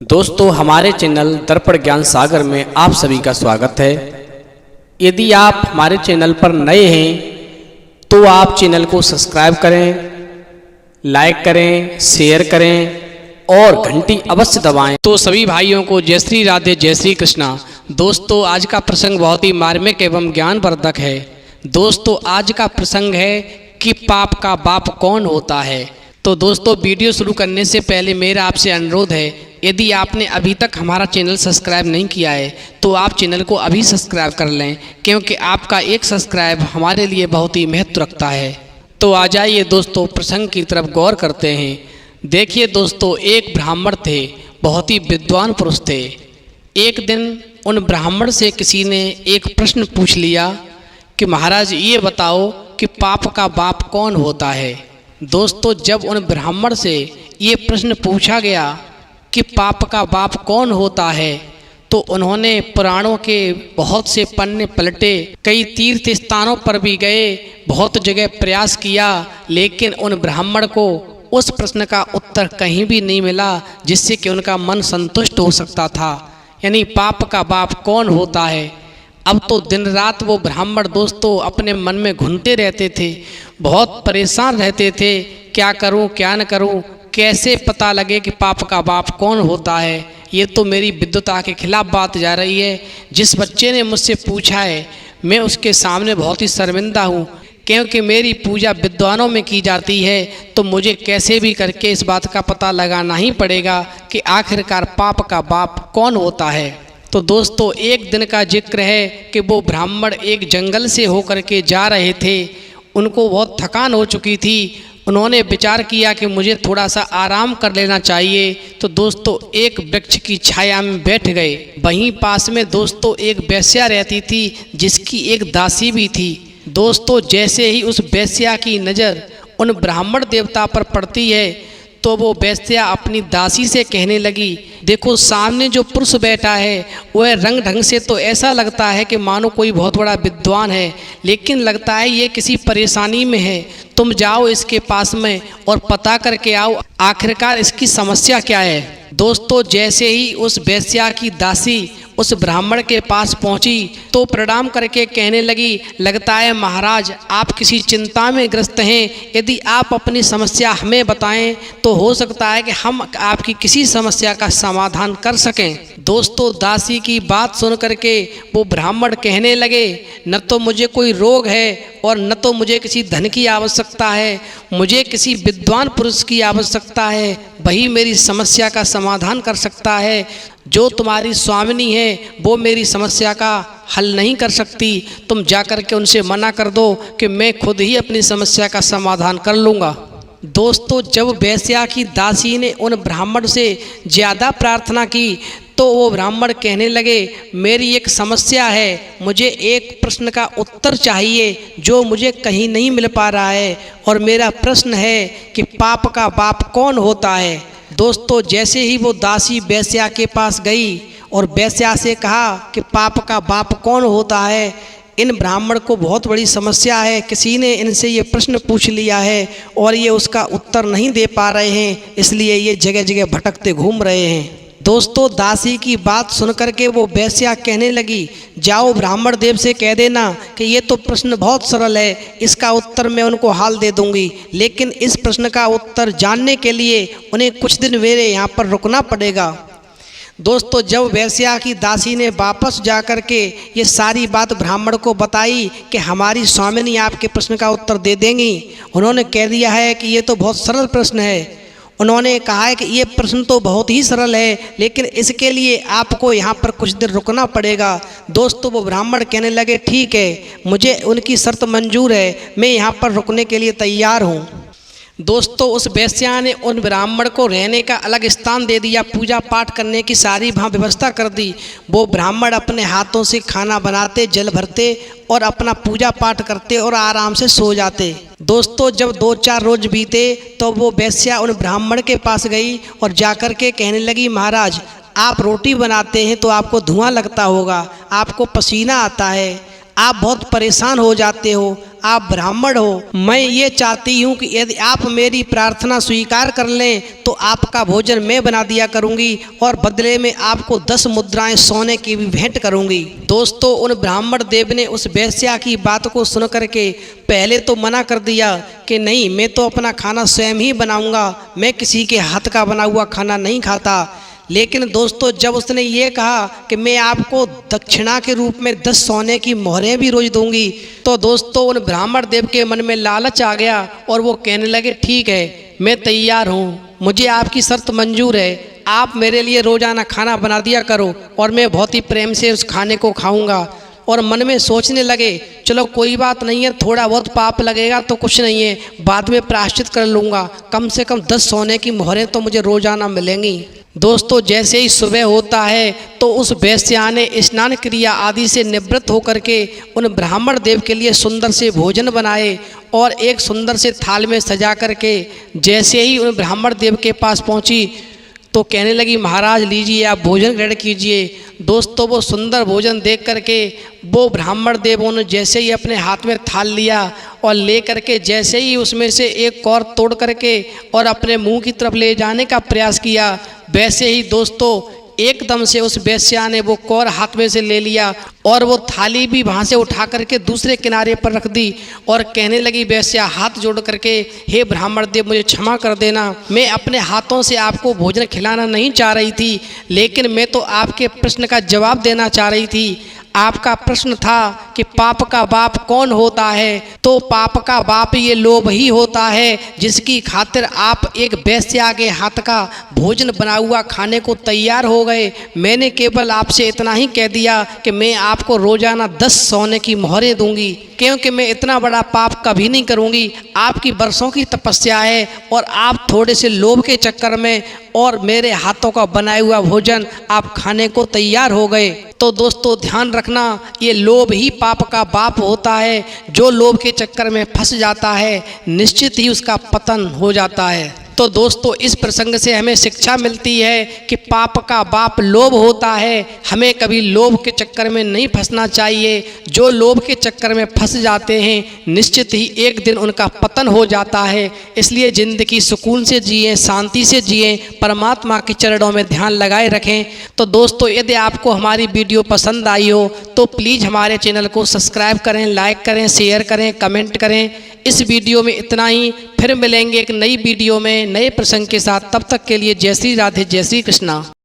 दोस्तों हमारे चैनल दर्पण ज्ञान सागर में आप सभी का स्वागत है। यदि आप हमारे चैनल पर नए हैं तो आप चैनल को सब्सक्राइब करें, लाइक करें, शेयर करें और घंटी अवश्य दबाएं। तो सभी भाइयों को जय श्री राधे, जय श्री कृष्णा। दोस्तों आज का प्रसंग बहुत ही मार्मिक एवं ज्ञानवर्धक है। दोस्तों आज का प्रसंग है कि पाप का बाप कौन होता है। तो दोस्तों वीडियो शुरू करने से पहले मेरा आपसे अनुरोध है, यदि आपने अभी तक हमारा चैनल सब्सक्राइब नहीं किया है तो आप चैनल को अभी सब्सक्राइब कर लें, क्योंकि आपका एक सब्सक्राइब हमारे लिए बहुत ही महत्व रखता है। तो आ जाइए दोस्तों प्रसंग की तरफ गौर करते हैं। देखिए दोस्तों, एक ब्राह्मण थे, बहुत ही विद्वान पुरुष थे। एक दिन उन ब्राह्मण से किसी ने एक प्रश्न पूछ लिया कि महाराज ये बताओ कि पाप का बाप कौन होता है। दोस्तों जब उन ब्राह्मण से ये प्रश्न पूछा गया कि पाप का बाप कौन होता है तो उन्होंने पुराणों के बहुत से पन्ने पलटे, कई तीर्थ स्थानों पर भी गए, बहुत जगह प्रयास किया, लेकिन उन ब्राह्मण को उस प्रश्न का उत्तर कहीं भी नहीं मिला जिससे कि उनका मन संतुष्ट हो सकता था। यानी पाप का बाप कौन होता है। अब तो दिन रात वो ब्राह्मण दोस्तों अपने मन में घूमते रहते थे, बहुत परेशान रहते थे, क्या करूं क्या न करूं, कैसे पता लगे कि पाप का बाप कौन होता है। ये तो मेरी विद्वता के खिलाफ बात जा रही है। जिस बच्चे ने मुझसे पूछा है मैं उसके सामने बहुत ही शर्मिंदा हूँ, क्योंकि मेरी पूजा विद्वानों में की जाती है तो मुझे कैसे भी करके इस बात का पता लगाना ही पड़ेगा कि आखिरकार पाप का बाप कौन होता है। तो दोस्तों एक दिन का जिक्र है कि वो ब्राह्मण एक जंगल से होकर के जा रहे थे। उनको बहुत थकान हो चुकी थी। उन्होंने विचार किया कि मुझे थोड़ा सा आराम कर लेना चाहिए। तो दोस्तों एक वृक्ष की छाया में बैठ गए। वहीं पास में दोस्तों एक वेश्या रहती थी जिसकी एक दासी भी थी। दोस्तों जैसे ही उस वेश्या की नज़र उन ब्राह्मण देवता पर पड़ती है तो वो वेश्या अपनी दासी से कहने लगी, देखो सामने जो पुरुष बैठा है वह रंग ढंग से तो ऐसा लगता है कि मानो कोई बहुत बड़ा विद्वान है, लेकिन लगता है ये किसी परेशानी में है। तुम जाओ इसके पास में और पता करके आओ आखिरकार इसकी समस्या क्या है। दोस्तों जैसे ही उस वेश्या की दासी उस ब्राह्मण के पास पहुंची तो प्रणाम करके कहने लगी, लगता है महाराज आप किसी चिंता में ग्रस्त हैं। यदि आप अपनी समस्या हमें बताएं तो हो सकता है कि हम आपकी किसी समस्या का समाधान कर सकें। दोस्तों दासी की बात सुन करके वो ब्राह्मण कहने लगे, न तो मुझे कोई रोग है और न तो मुझे किसी धन की आवश्यकता है, मुझे किसी विद्वान पुरुष की आवश्यकता है, वही मेरी समस्या का समाधान कर सकता है। जो तुम्हारी स्वामिनी है वो मेरी समस्या का हल नहीं कर सकती। तुम जाकर के उनसे मना कर दो कि मैं खुद ही अपनी समस्या का समाधान कर लूँगा। दोस्तों जब वेश्या की दासी ने उन ब्राह्मण से ज़्यादा प्रार्थना की तो वो ब्राह्मण कहने लगे, मेरी एक समस्या है, मुझे एक प्रश्न का उत्तर चाहिए जो मुझे कहीं नहीं मिल पा रहा है, और मेरा प्रश्न है कि पाप का बाप कौन होता है। दोस्तों जैसे ही वो दासी वेश्या के पास गई और वेश्या से कहा कि पाप का बाप कौन होता है, इन ब्राह्मण को बहुत बड़ी समस्या है, किसी ने इनसे ये प्रश्न पूछ लिया है और ये उसका उत्तर नहीं दे पा रहे हैं, इसलिए ये जगह जगह भटकते घूम रहे हैं। दोस्तों दासी की बात सुन करके वो वेश्या कहने लगी, जाओ ब्राह्मण देव से कह देना कि ये तो प्रश्न बहुत सरल है, इसका उत्तर मैं उनको हाल दे दूंगी, लेकिन इस प्रश्न का उत्तर जानने के लिए उन्हें कुछ दिन मेरे यहाँ पर रुकना पड़ेगा। दोस्तों जब वेश्या की दासी ने वापस जा कर के ये सारी बात ब्राह्मण को बताई कि हमारी स्वामिनी आपके प्रश्न का उत्तर दे देंगी, उन्होंने कह दिया है कि ये तो बहुत सरल प्रश्न है। उन्होंने कहा है कि ये प्रश्न तो बहुत ही सरल है, लेकिन इसके लिए आपको यहाँ पर कुछ देर रुकना पड़ेगा। दोस्तों वो ब्राह्मण कहने लगे, ठीक है, मुझे उनकी शर्त मंजूर है, मैं यहाँ पर रुकने के लिए तैयार हूँ। दोस्तों उस वेश्या ने उन ब्राह्मण को रहने का अलग स्थान दे दिया, पूजा पाठ करने की सारी वहाँ व्यवस्था कर दी। वो ब्राह्मण अपने हाथों से खाना बनाते, जल भरते और अपना पूजा पाठ करते और आराम से सो जाते। दोस्तों जब 2-4 रोज बीते तो वो वेश्या उन ब्राह्मण के पास गई और जाकर के कहने लगी, महाराज आप रोटी बनाते हैं तो आपको धुआं लगता होगा, आपको पसीना आता है, आप बहुत परेशान हो जाते हो, आप ब्राह्मण हो। मैं ये चाहती हूँ कि यदि आप मेरी प्रार्थना स्वीकार कर लें तो आपका भोजन मैं बना दिया करूँगी और बदले में आपको 10 मुद्राएं सोने की भी भेंट करूँगी। दोस्तों, उन ब्राह्मण देव ने उस वेश्या की बात को सुन करके पहले तो मना कर दिया कि नहीं, मैं तो अपना खाना स्वयं ही बनाऊँगा, मैं किसी के हाथ का बना हुआ खाना नहीं खाता। लेकिन दोस्तों, जब उसने ये कहा कि मैं आपको दक्षिणा के रूप में 10 सोने की मोहरें भी रोज दूंगी, तो दोस्तों उन ब्राह्मण देव के मन में लालच आ गया और वो कहने लगे, ठीक है, मैं तैयार हूँ, मुझे आपकी शर्त मंजूर है, आप मेरे लिए रोजाना खाना बना दिया करो और मैं बहुत ही प्रेम से उस खाने को खाऊंगा। और मन में सोचने लगे, चलो कोई बात नहीं है, थोड़ा बहुत पाप लगेगा तो कुछ नहीं है, बाद में प्रायश्चित कर लूँगा, कम से कम 10 सोने की मोहरें तो मुझे रोजाना मिलेंगी। दोस्तों, जैसे ही सुबह होता है तो उस वेश्या ने स्नान क्रिया आदि से निवृत्त होकर के उन ब्राह्मण देव के लिए सुंदर से भोजन बनाए और एक सुंदर से थाल में सजा करके जैसे ही उन ब्राह्मण देव के पास पहुंची तो कहने लगी, महाराज लीजिए, आप भोजन ग्रहण कीजिए। दोस्तों, वो सुंदर भोजन देख करके वो ब्राह्मण देवों ने जैसे ही अपने हाथ में थाल लिया और ले करके जैसे ही उसमें से एक कौर तोड़ करके और अपने मुंह की तरफ ले जाने का प्रयास किया, वैसे ही दोस्तों एकदम से उस वेश्या ने वो कौर हाथ में से ले लिया और वो थाली भी वहाँ से उठा करके दूसरे किनारे पर रख दी और कहने लगी वेश्या हाथ जोड़ करके, हे ब्राह्मण देव, मुझे क्षमा कर देना, मैं अपने हाथों से आपको भोजन खिलाना नहीं चाह रही थी, लेकिन मैं तो आपके प्रश्न का जवाब देना चाह रही थी। आपका प्रश्न था कि पाप का बाप कौन होता है, तो पाप का बाप ये लोभ ही होता है जिसकी खातिर आप एक वेश्या के हाथ का भोजन बना हुआ खाने को तैयार हो गए। मैंने केवल आपसे इतना ही कह दिया कि मैं आपको रोजाना 10 सोने की मोहरें दूंगी, क्योंकि मैं इतना बड़ा पाप कभी नहीं करूंगी। आपकी बरसों की तपस्या है और आप थोड़े से लोभ के चक्कर में और मेरे हाथों का बनाया हुआ भोजन आप खाने को तैयार हो गए। तो दोस्तों ध्यान रखना, ये लोभ ही पाप का बाप होता है। जो लोभ के चक्कर में फंस जाता है निश्चित ही उसका पतन हो जाता है। तो दोस्तों इस प्रसंग से हमें शिक्षा मिलती है कि पाप का बाप लोभ होता है। हमें कभी लोभ के चक्कर में नहीं फंसना चाहिए। जो लोभ के चक्कर में फंस जाते हैं निश्चित ही एक दिन उनका पतन हो जाता है। इसलिए ज़िंदगी सुकून से जिएं, शांति से जिएं, परमात्मा के चरणों में ध्यान लगाए रखें। तो दोस्तों यदि आपको हमारी वीडियो पसंद आई हो तो प्लीज़ हमारे चैनल को सब्सक्राइब करें, लाइक करें, शेयर करें, कमेंट करें। इस वीडियो में इतना ही, फिर मिलेंगे एक नई वीडियो में नए प्रसंग के साथ। तब तक के लिए जय श्री राधे, जय श्री कृष्णा।